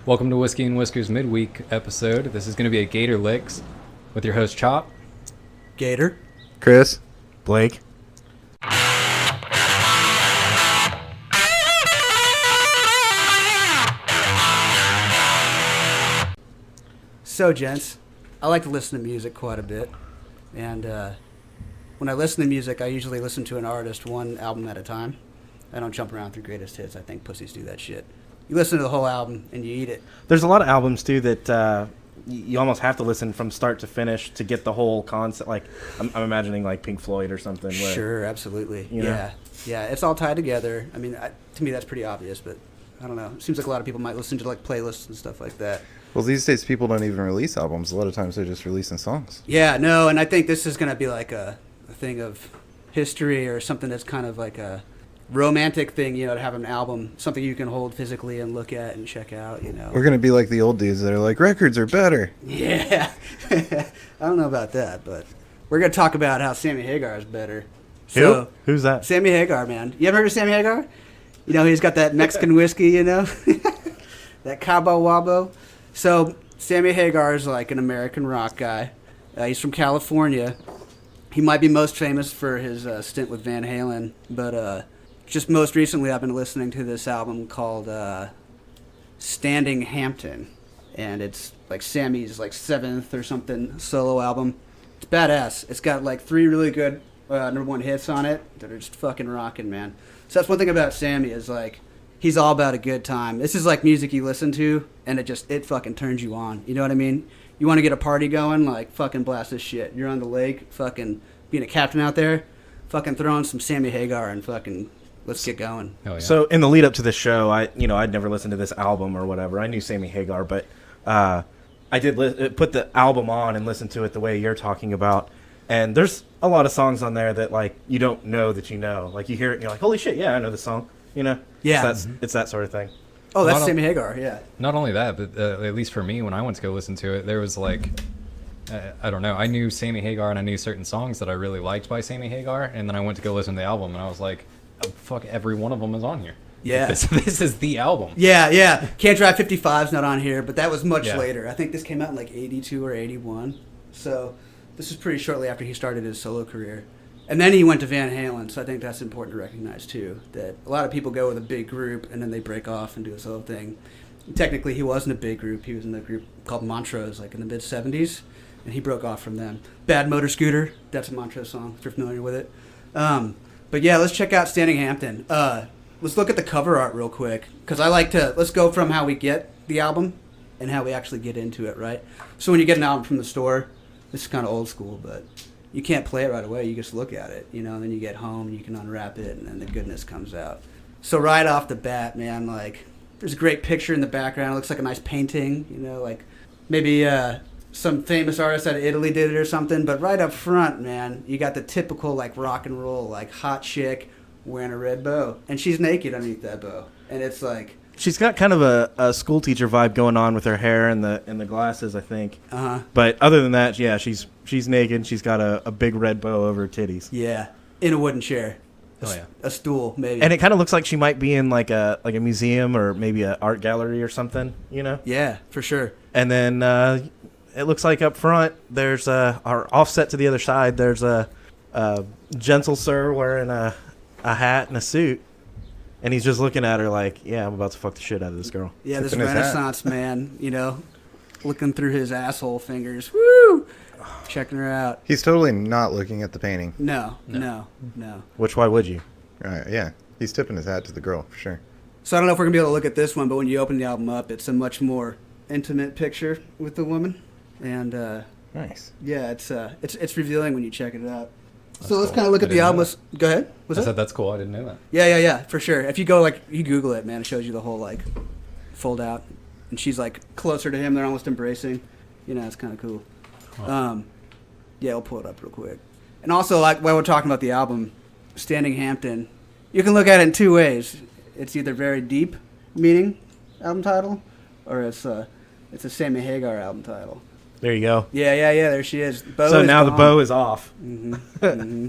Welcome to Whiskey and Whiskers midweek episode. This is going to be a Gator Licks with your host Chop. Gator. Chris. Blake. So, gents, I like to listen to music quite a bit. And when I listen to music, I usually listen to an artist one album at a time. I don't jump around through greatest hits. I think pussies do that shit. You listen to the whole album and you eat it. There's a lot of albums, too, that you almost have to listen from start to finish to get the whole concept. Like, I'm imagining, like, Pink Floyd or something. Where, sure, absolutely. You know? Yeah, it's all tied together. I mean, to me, that's pretty obvious, but I don't know. It seems like a lot of people might listen to, like, playlists and stuff like that. Well, these days people don't even release albums. A lot of times they're just releasing songs. Yeah, no, and I think this is going to be like a thing of history or something that's kind of like a romantic thing, you know, to have an album, something you can hold physically and look at and check out, you know. We're going to be like the old dudes that are like, records are better. Yeah. I don't know about that, but we're going to talk about how Sammy Hagar is better. So, who's that? Sammy Hagar, man. You ever heard of Sammy Hagar? You know, he's got that Mexican whiskey, you know, that Cabo Wabo. So Sammy Hagar is like an American rock guy. He's from California. He might be most famous for his stint with Van Halen, but just most recently I've been listening to this album called Standing Hampton, and it's like Sammy's like 7th or something solo album. It's badass. It's got like 3 really good number 1 hits on it that are just fucking rocking, man. So that's one thing about Sammy is like he's all about a good time. This is like music you listen to and it fucking turns you on. You know what I mean? You want to get a party going, like fucking blast this shit. You're on the lake, fucking being a captain out there, fucking throwing some Sammy Hagar and fucking let's get going. Oh, yeah. So in the lead up to this show, I'd never listened to this album or whatever. I knew Sammy Hagar, but I did put the album on and listen to it the way you're talking about. And there's a lot of songs on there that like you don't know that you know. Like you hear it and you're like, holy shit, yeah, I know this song. You know? Yeah. It's that sort of thing. Oh, that's Not Sammy Hagar, yeah. Not only that, but at least for me, when I went to go listen to it, there was like, I don't know, I knew Sammy Hagar and I knew certain songs that I really liked by Sammy Hagar, and then I went to go listen to the album and I was like, oh, fuck, every one of them is on here. Yeah. This is the album. Yeah. Can't Drive 55's not on here, but that was much Yeah. later. I think this came out in like 82 or 81. So this is pretty shortly after he started his solo career. And then he went to Van Halen, so I think that's important to recognize too, that a lot of people go with a big group and then they break off and do a solo thing. Technically, he wasn't a big group. He was in a group called Montrose, like in the mid-'70s, and he broke off from them. Bad Motor Scooter, that's a Montrose song, if you're familiar with it. But yeah, let's check out Standing Hampton. Let's look at the cover art real quick, because let's go from how we get the album and how we actually get into it, right? So when you get an album from the store, this is kind of old school, but you can't play it right away. You just look at it, you know, and then you get home, you can unwrap it, and then the goodness comes out. So right off the bat, man, like, there's a great picture in the background. It looks like a nice painting, you know, like maybe some famous artist out of Italy did it or something. But right up front, man, you got the typical, like, rock and roll, like, hot chick wearing a red bow. And she's naked underneath that bow. And it's like... She's got kind of a school teacher vibe going on with her hair and the glasses, I think. Uh-huh. But other than that, yeah, she's naked. She's got a big red bow over her titties. Yeah, in a wooden chair. Oh, yeah. A stool, maybe. And it kind of looks like she might be in like a museum or maybe an art gallery or something, you know? Yeah, for sure. And then it looks like up front there's our offset to the other side. There's a gentle sir wearing a hat and a suit. And he's just looking at her like, yeah, I'm about to fuck the shit out of this girl. Yeah, this Tipping his hat. Renaissance man, you know, looking through his asshole fingers. Woo! Checking her out. He's totally not looking at the painting. No. Which, why would you? Right, yeah. He's tipping his hat to the girl, for sure. So I don't know if we're going to be able to look at this one, but when you open the album up, it's a much more intimate picture with the woman. And, Nice. yeah, it's revealing when you check it out. That's so let's cool. kind of look I at the didn't album. know that. Go ahead. I said that's cool. I didn't know that. Yeah, for sure. If you go, like, you Google it, man, it shows you the whole, like, fold out. And she's, like, closer to him. They're almost embracing. You know, it's kind of cool. Huh. Yeah, I'll pull it up real quick. And also, like, while we're talking about the album, Standing Hampton, you can look at it in 2 ways. It's either very deep meaning album title, or it's a Sammy Hagar album title. There you go. Yeah, there she is. Bow So is now the gone. bow is off. Mm-hmm.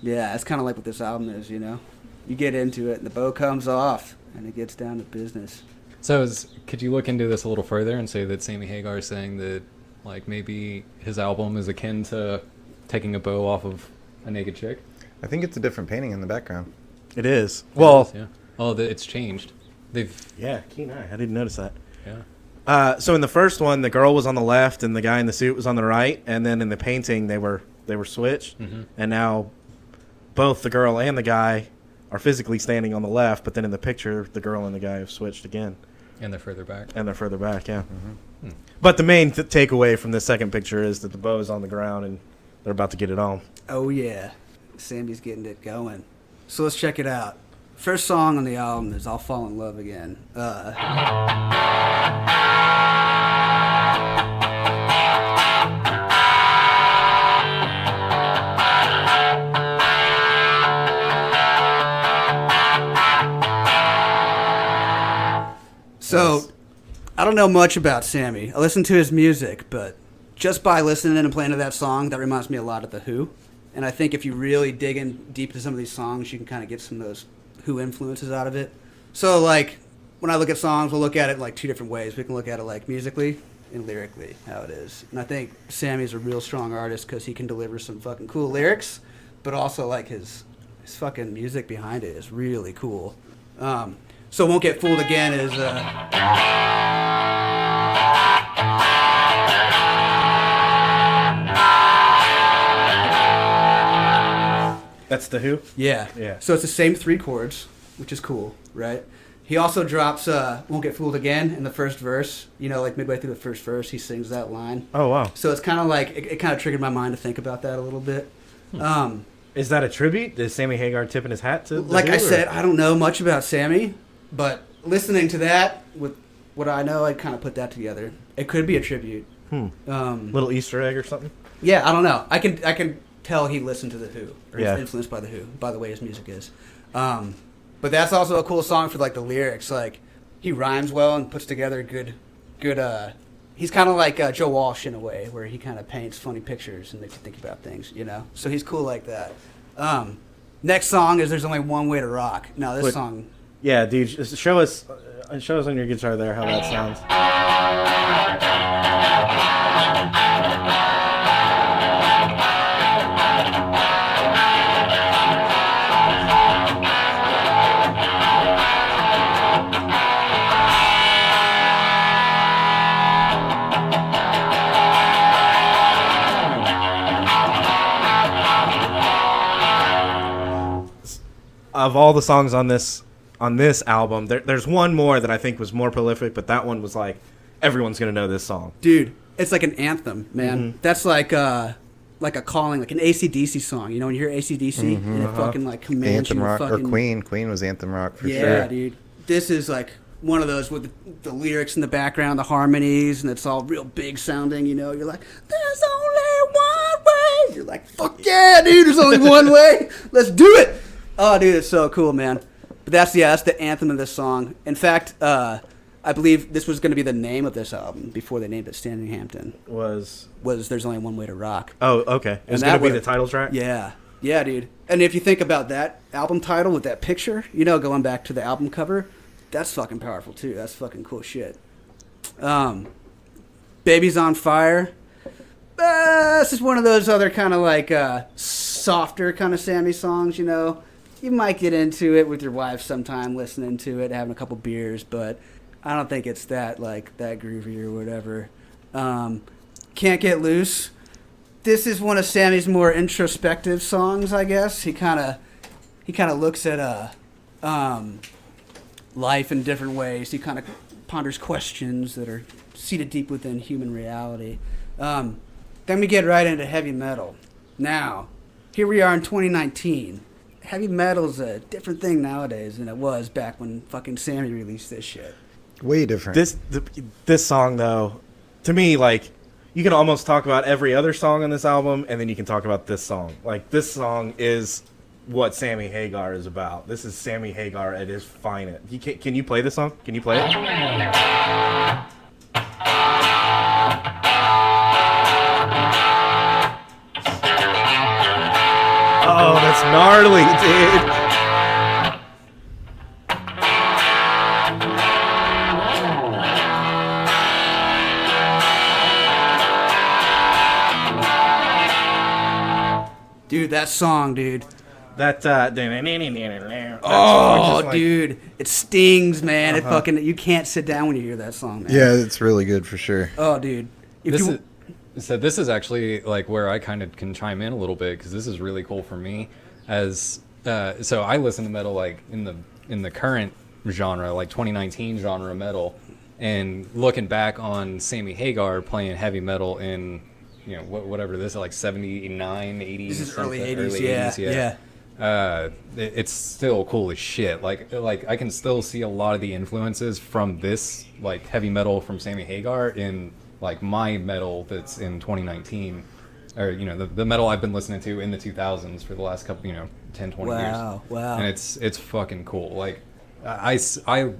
Yeah, it's kind of like what this album is, you know? You get into it, and the bow comes off, and it gets down to business. So could you look into this a little further and say that Sammy Hagar is saying that like maybe his album is akin to taking a bow off of a naked chick? I think it's a different painting in the background. It is. Well, Yeah. Oh, it's changed. They've yeah, keen eye. I didn't notice that. yeah. So in the first one, the girl was on the left and the guy in the suit was on the right, and then in the painting they were switched, and now both the girl and the guy are physically standing on the left, but then in the picture the girl and the guy have switched again. And they're further back. Yeah. But the main takeaway from the second picture is that the bow is on the ground and they're about to get it on. Oh yeah, Sammy's getting it going. So let's check it out. First song on the album is "I'll Fall in Love Again." So, I don't know much about Sammy. I listen to his music, but just by listening and playing to that song, that reminds me a lot of The Who. And I think if you really dig in deep into some of these songs, you can kind of get some of those Who influences out of it. So, like, when I look at songs, we'll look at it like two different ways. We can look at it like musically and lyrically, how it is. And I think Sammy's a real strong artist because he can deliver some fucking cool lyrics, but also, like, his fucking music behind it is really cool. So Won't Get Fooled Again is... That's The Who? Yeah. So it's the same three chords, which is cool, right? He also drops Won't Get Fooled Again in the first verse. You know, like midway through the first verse, he sings that line. Oh, wow. So it's kind of like, it kind of triggered my mind to think about that a little bit. Is that a tribute? Is Sammy Hagar tipping his hat to The Like Who, I said, I don't know much about Sammy, but listening to that, with what I know, I'd kind of put that together. It could be a tribute. Little Easter egg or something? Yeah, I don't know. I can tell he listened to The Who, or Yeah. was influenced by The Who, by the way his music is. But that's also a cool song for like the lyrics. Like he rhymes well and puts together good. He's kind of like Joe Walsh in a way, where he kind of paints funny pictures and makes you think about things, you know. So he's cool like that. Next song is "There's Only One Way to Rock." Now this song. Yeah, dude, just show us on your guitar there how that sounds. Of all the songs on this album, there's one more that I think was more prolific, but that one was like everyone's gonna know this song. Dude, it's like an anthem, man. That's like a calling, like an AC/DC song. You know, when you hear AC/DC and it fucking like commands Anthem you to rock fucking... or Queen. Queen was anthem rock for yeah, sure. Yeah, dude. This is like one of those with the lyrics in the background, the harmonies, and it's all real big sounding, you know. You're like, there's only one way. You're like, fuck yeah, dude, there's only one way. Let's do it. Oh, dude, it's so cool, man. But that's the anthem of this song. In fact, I believe this was going to be the name of this album before they named it Standing Hampton. Was There's Only One Way to Rock. Oh, okay. It was going to be the title track? Yeah. Yeah, dude. And if you think about that album title with that picture, you know, going back to the album cover, that's fucking powerful, too. That's fucking cool shit. Baby's on Fire. This is one of those other kind of like softer kind of Sammy songs, you know. You might get into it with your wife sometime, listening to it, having a couple beers, but I don't think it's that groovy or whatever. Can't Get Loose. This is one of Sammy's more introspective songs, I guess. He kind of looks at life in different ways. He kind of ponders questions that are seated deep within human reality. Then we get right into heavy metal. Now, here we are in 2019. Heavy metal's a different thing nowadays than it was back when fucking Sammy released this shit. Way different. This song, though, to me, like, you can almost talk about every other song on this album, and then you can talk about this song. Like, this song is what Sammy Hagar is about. This is Sammy Hagar at his finest. Can you play this song? Can you play it? Oh, that's gnarly, dude. Dude, that song, dude. That Oh, dude, it stings, man. It fucking you can't sit down when you hear that song, man. Yeah, it's really good for sure. Oh, dude. This is actually like where I kind of can chime in a little bit because this is really cool for me. As so, I listen to metal like in the current genre, like 2019 genre metal, and looking back on Sammy Hagar playing heavy metal in whatever this is, like 79, 80s. This is early 80s, early yeah. 80s, yeah. It's still cool as shit. Like I can still see a lot of the influences from this like heavy metal from Sammy Hagar in like my metal that's in 2019, or the metal I've been listening to in the 2000s for the last couple 10, 20 years. Wow. And it's fucking cool. Like I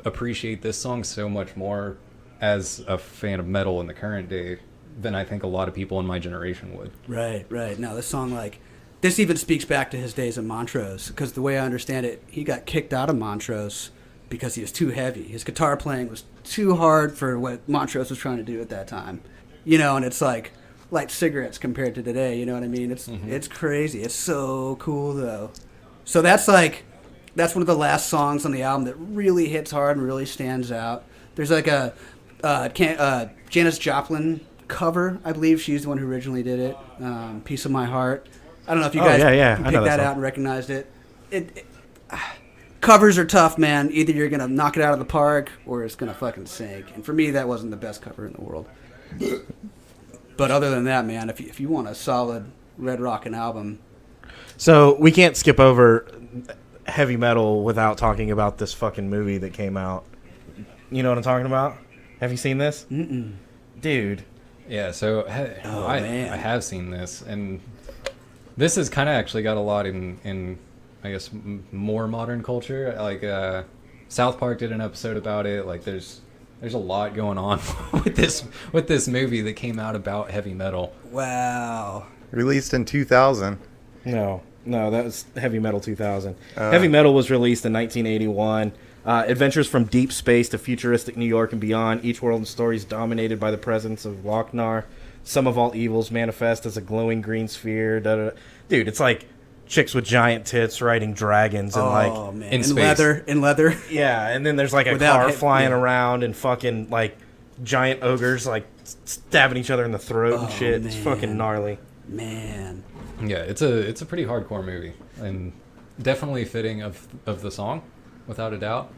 appreciate this song so much more as a fan of metal in the current day than I think a lot of people in my generation would. Right. No, this song, like, this even speaks back to his days at Montrose, because the way I understand it, he got kicked out of Montrose because he was too heavy. His guitar playing was too hard for what Montrose was trying to do at that time. And it's like light cigarettes compared to today, you know what I mean? It's crazy. It's so cool, though. So that's one of the last songs on the album that really hits hard and really stands out. There's like a Janis Joplin cover. I believe she's the one who originally did it. Piece of My Heart. I don't know if you guys picked that out and recognized it. Covers are tough, man. Either you're going to knock it out of the park or it's going to fucking sink. And for me, that wasn't the best cover in the world. But other than that, man, if you want a solid Red Rockin' album. So we can't skip over heavy metal without talking about this fucking movie that came out. You know what I'm talking about? Have you seen this? Mm-mm. Dude. Yeah, so I have seen this, and this has kind of actually got a lot in I guess more modern culture. Like South Park did an episode about it. Like there's a lot going on with this movie that came out about heavy metal. Wow. Released in 2000. No, that was Heavy Metal 2000. Heavy Metal was released in 1981. Adventures from deep space to futuristic New York and beyond. Each world and story is dominated by the presence of Lochnar. Some of all evils manifest as a glowing green sphere. Dude, it's like chicks with giant tits riding dragons and man. In space. In leather. Yeah, and then there's like a car flying around and fucking like giant ogres like stabbing each other in the throat and shit. Man. It's fucking gnarly. Man. Yeah, it's a pretty hardcore movie, and definitely fitting of the song, without a doubt.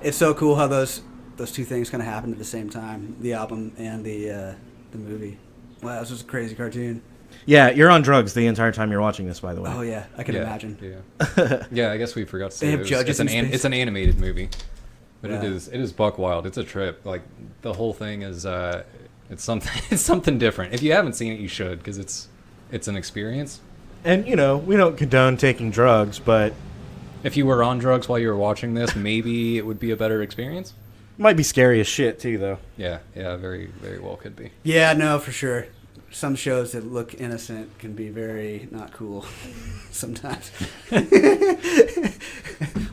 It's so cool how those two things kind of happened at the same time, the album and the movie. Wow, this was a crazy cartoon. Yeah, you're on drugs the entire time you're watching this, by the way. Oh yeah, I can imagine. Yeah, yeah. I guess we forgot to say They have judges in space. it's an animated movie, but Yeah. it is buck wild. It's a trip. Like the whole thing is it's something different. If you haven't seen it, you should, because it's an experience. And we don't condone taking drugs, but If you were on drugs while you were watching this, maybe it would be a better experience. it might be scary as shit too, though. Yeah, very, very well could be. Yeah, no, for sure. Some shows that look innocent can be very not cool sometimes.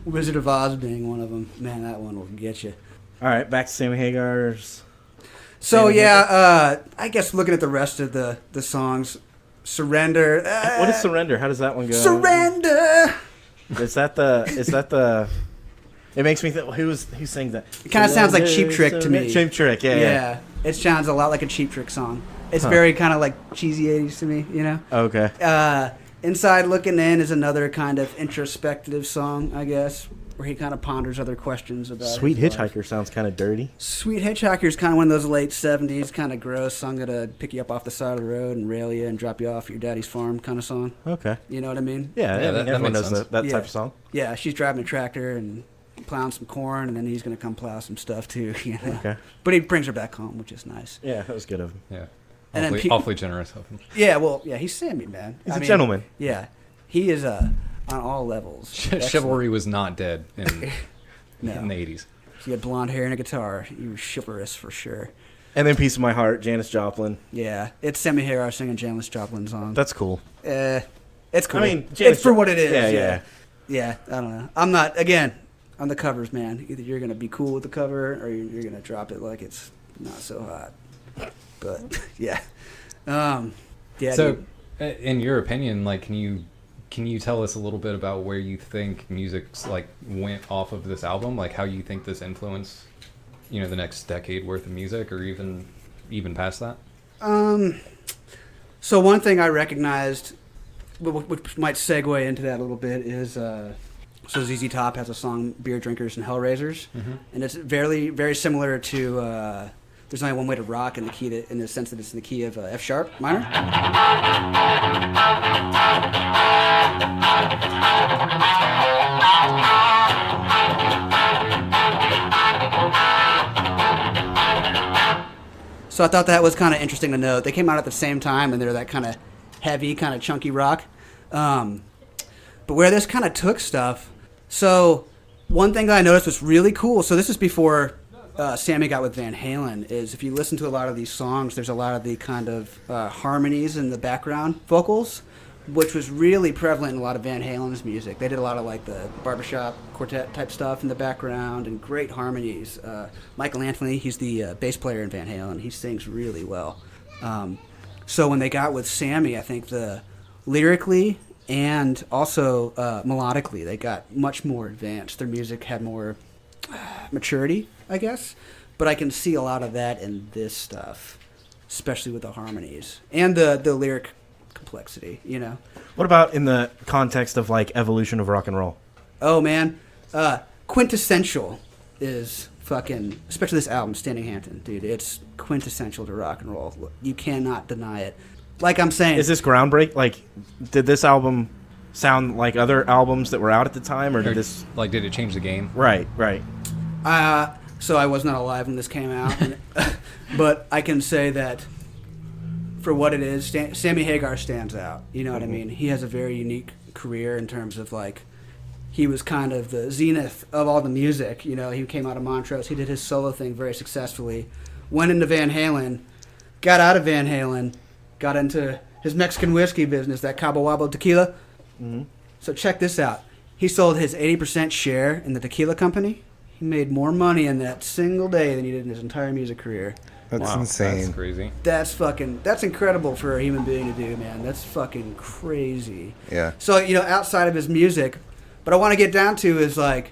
Wizard of Oz being one of them. Man, that one will get you. All right, back to Sammy Hagar's. So yeah, I guess looking at the rest of the songs, Surrender. What is Surrender? How does that one go? Surrender. Is that the? It makes me think. Who sings that? It kind of sounds like Cheap Trick to me. Cheap Trick, yeah. Yeah, it sounds a lot like a Cheap Trick song. It's very kind of like cheesy 80s to me, Okay. Inside Looking In is another kind of introspective song, I guess, where he kind of ponders other questions about Sweet his Hitchhiker life. sounds kind of dirty. Sweet Hitchhiker is kind of one of those late 70s kind of gross song that'll pick you up off the side of the road and rail you and drop you off at your daddy's farm kind of song. Okay. You know what I mean? Yeah, Yeah, that everyone makes knows sense. that Yeah. type of song. Yeah, she's driving a tractor and plowing some corn, and then he's going to come plow some stuff too. Okay. But he brings her back home, which is nice. Yeah, that was good of him. Yeah, And then awfully generous of him. Yeah, well, yeah, he's Sammy, man. He's a gentleman. Yeah, he is on all levels. Chivalry was not dead in No. the 80s. He had blonde hair and a guitar. He was chivalrous for sure. And then Piece of My Heart, Janis Joplin. Yeah, it's Sammy Hagar singing Janis Joplin song. That's cool. It's cool. I mean, it's for what it is. Yeah. Yeah, I don't know. I'm not, again, on the covers, man. Either you're going to be cool with the cover or you're going to drop it like it's not so hot. But, yeah. Yeah. So, dude. in your opinion, like, can you tell us a little bit about where you think music's like went off of this album? Like, how you think this influenced, the next decade worth of music, or even past that? So one thing I recognized, which might segue into that a little bit, is so ZZ Top has a song "Beer Drinkers and Hellraisers," and it's very very similar to. There's only one way to rock in the sense that it's in the key of F sharp minor. So I thought that was kind of interesting to note. They came out at the same time, and they're that kind of heavy, kind of chunky rock. But where this kind of took stuff, so one thing that I noticed was really cool. So this is before Sammy got with Van Halen, is if you listen to a lot of these songs, there's a lot of the kind of harmonies in the background vocals, which was really prevalent in a lot of Van Halen's music. They did a lot of like the barbershop quartet type stuff in the background and great harmonies. Michael Anthony, he's the bass player in Van Halen. He sings really well. So when they got with Sammy, I think lyrically and also melodically, they got much more advanced. Their music had more maturity, I guess, but I can see a lot of that in this stuff, especially with the harmonies and the lyric complexity. What about in the context of like evolution of rock and roll? Oh man, quintessential is fucking, especially this album, Standing Hampton, dude. It's quintessential to rock and roll. You cannot deny it. Like I'm saying, Is this groundbreak? Like, did this album sound like other albums that were out at the time, or Or, did this? like, did it change the game? Right. so I was not alive when this came out, but I can say that for what it is, Sammy Hagar stands out. You know what I mean? He has a very unique career in terms of like, he was kind of the zenith of all the music. He came out of Montrose. He did his solo thing very successfully. Went into Van Halen, got out of Van Halen, got into his Mexican whiskey business, that Cabo Wabo tequila. So check this out. He sold his 80% share in the tequila company. He made more money in that single day than he did in his entire music career. That's Wow, insane. That's crazy. That's incredible for a human being to do, man. That's fucking crazy. Yeah. So, outside of his music, what I want to get down to is like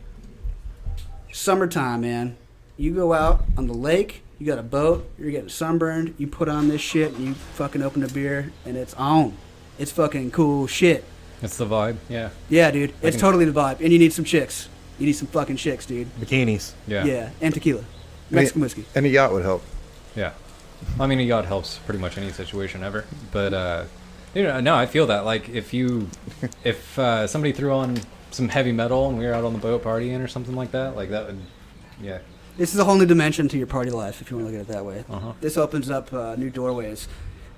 summertime, man. You go out on the lake, you got a boat, you're getting sunburned, you put on this shit, and you fucking open a beer, and it's on. It's fucking cool shit. It's the vibe. Yeah. Yeah, dude. It's totally the vibe. And you need some chicks. You need some fucking chicks, dude. Bikinis. Yeah. Yeah. And tequila. Mexican whiskey. And a yacht would help. Yeah. I mean, a yacht helps pretty much any situation ever. But, no, I feel that. Like, if somebody threw on some heavy metal and we were out on the boat partying or something like that, like, that would, yeah. This is a whole new dimension to your party life, if you want to look at it that way. Uh-huh. This opens up new doorways.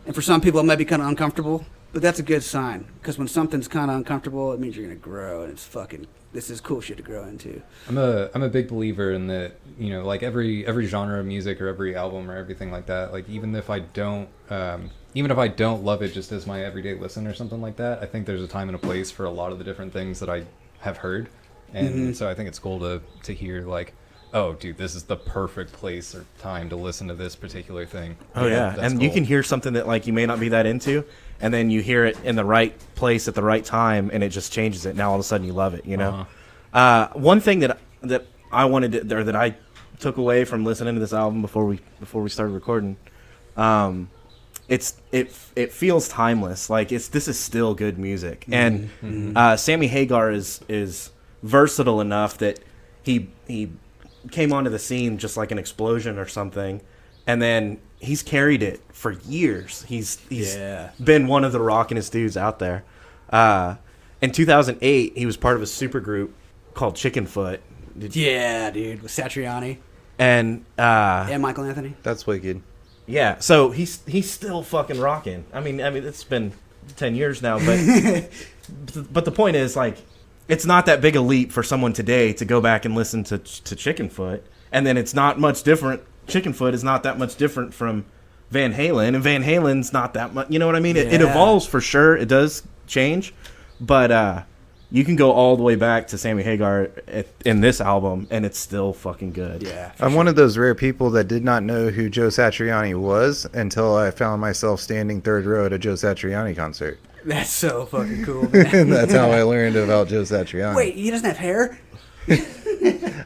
And for some people, it might be kind of uncomfortable, but that's a good sign. Because when something's kind of uncomfortable, it means you're going to grow, and this is cool shit to grow into. I'm a big believer in that, like every genre of music or every album or everything like that, like even if I don't love it just as my everyday listen or something like that, I think there's a time and a place for a lot of the different things that I have heard. And so I think it's cool to hear like, oh, dude, this is the perfect place or time to listen to this particular thing. Oh yeah, and cool. you can hear something that like you may not be that into, and then you hear it in the right place at the right time, and it just changes it. Now all of a sudden you love it. One thing that I wanted to, or that I took away from listening to this album before we started recording, it feels timeless. Like this is still good music, and Sammy Hagar is versatile enough that he came onto the scene just like an explosion or something, and then he's carried it for years. He's been one of the rockinest dudes out there. In 2008, he was part of a supergroup called Chickenfoot. Yeah, dude, with Satriani And Michael Anthony. That's wicked. yeah, so he's still fucking rocking. I mean, it's been 10 years now, but the point is, like, it's not that big a leap for someone today to go back and listen to Chickenfoot, and then it's not much different. Chickenfoot is not that much different from Van Halen, and Van Halen's not that much. You know what I mean? It Yeah. evolves for sure. It does change, but you can go all the way back to Sammy Hagar in this album, and it's still fucking good. Yeah. I'm one of those rare people that did not know who Joe Satriani was until I found myself standing third row at a Joe Satriani concert. That's so fucking cool, man. And that's how I learned about Joe Satriani. Wait, he doesn't have hair?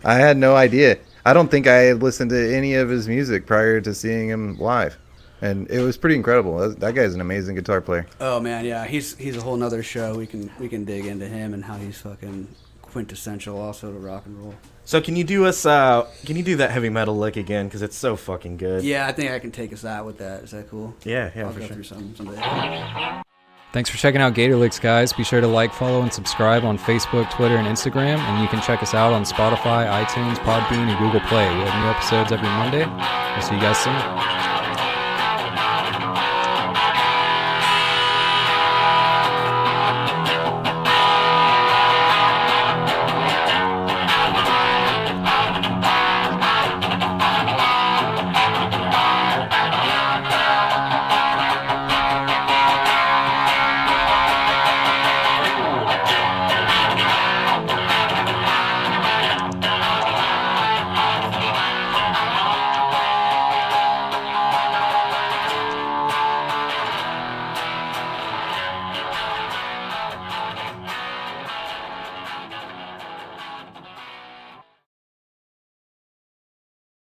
I had no idea. I don't think I had listened to any of his music prior to seeing him live. And it was pretty incredible. That guy's an amazing guitar player. Oh man, yeah, he's a whole nother show. We can dig into him and how he's fucking quintessential also to rock and roll. So can you do that heavy metal lick again? Because it's so fucking good. Yeah, I think I can take us out with that. Is that cool? Yeah, I'll for go sure. through some someday. Thanks for checking out Gator Licks, guys. Be sure to like, follow, and subscribe on Facebook, Twitter, and Instagram. And you can check us out on Spotify, iTunes, Podbean, and Google Play. We have new episodes every Monday. We'll see you guys soon.